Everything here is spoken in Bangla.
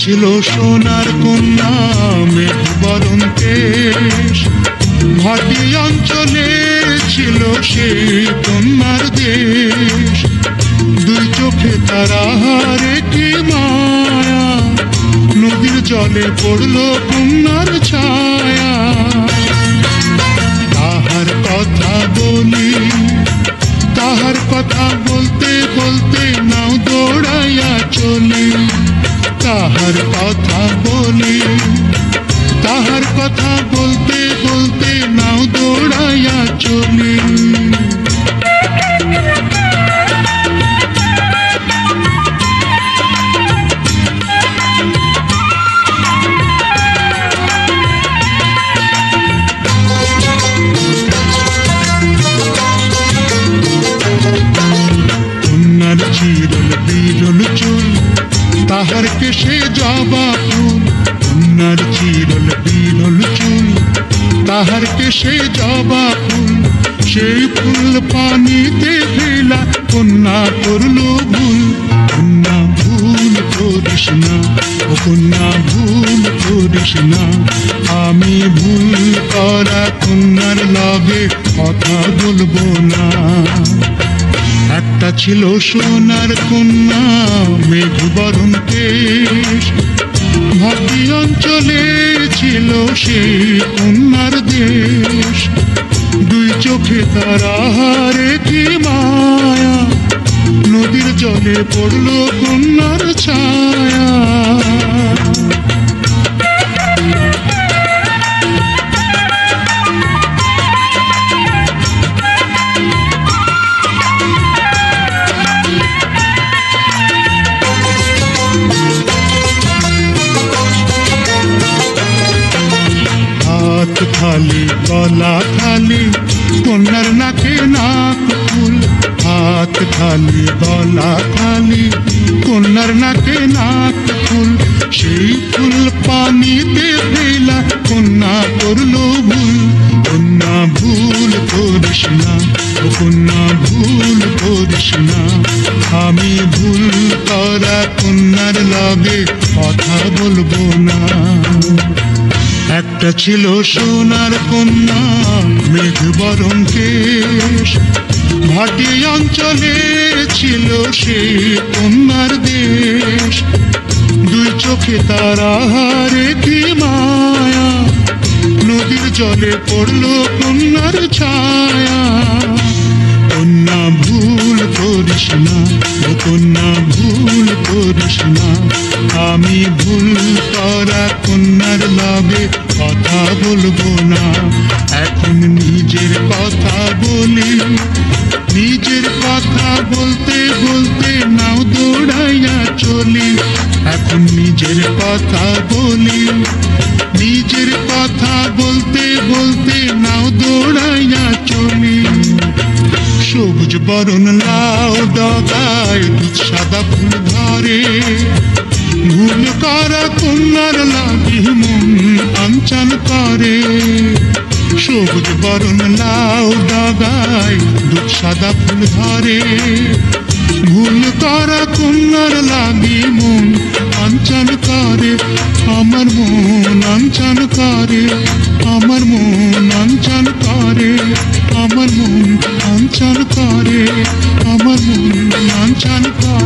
ছিল সোনার কন্যা মেঘ বরণ কেশ, ভাটি অঞ্চলে ছিল সেই কন্যার দেশ। দুই চোখে তারাহারে কি মায়া, নদীর জলে পড়ল কন্যার ছায়া। তাহার কথা বলি, তাহার কথা বলতে বলতে নাও দৌড়াইয়া চলি। তাহার কথা বলি, তাহার কথা বলতে বলতে নাও দৌড়াইয়া চলি। কন্যার চিরল বিরল চুল, তাহার কেশে জবা ফুল। কন্যার চিরল বিরল চুল, তাহার কেশে জবা ফুল। সেই ফুল পানিতে ফেলা কন্যা করল ভুল। কন্যা ভুল করিস না, ও কন্যা ভুল করিস না। আমি ভুল করা কন্যার লগে কথা বলবো না। একটা ছিল সোনার কন্যা মেঘ বরণ কেশ, ভাটি অঞ্চলে ছিল সেই কন্যার দেশ। দুই চোখে তারাহারে কি মায়া, নদীর জলে পড়ল কন্যার ছায়া। হাত খালি গলা খালি কন্যার নাকে নাক ফুল। হাত খালি গলা খালি কন্যার নাকে নাক ফুল। সেই ফুল পানিতে ফেলা কন্যা করল ভুল। কন্যা ভুল করিস না, ও কন্যা ভুল করিস না। আমি ভুল করা কন্যার লগে কথা বলবো না। একটা ছিল সোনার কন্যা মেঘ বরণ কেশ, ভাটি অঞ্চলে ছিল সেই কন্যার দেশ। দুই চোখে তারাহারে কি মায়া, নদীর জলে পড়ল কন্যার ছায়া। কন্যা ভুল করিস না, ও কন্যা ভুল করিস না। আমি ভুল করা কন্যার লগে কথা বলবো না। এখন নিজের কথা বলি, নিজের কথা বলতে বলতে নাও দৌড়াইয়া চলি। এখন নিজের কথা বলি, নিজের কথা বলতে বলতে নাও দৌড়াইয়া চলি। সবুজ বরণ লাউ ডগায় দুধ সাদা ফুল ধরে, ভুল করা কন্যার লাগি মন আঞ্চল করে। সবুজ বরণ লাউ ডগায় দুধ সাদা ফুল ধরে, ভুল করা কন্যার লাগি মন আঞ্চল করে। আমার মন আঞ্চল করে, আমার মন আঞ্চল করে, আমার মন আঞ্চল করে, আমার মন আঞ্চল করে।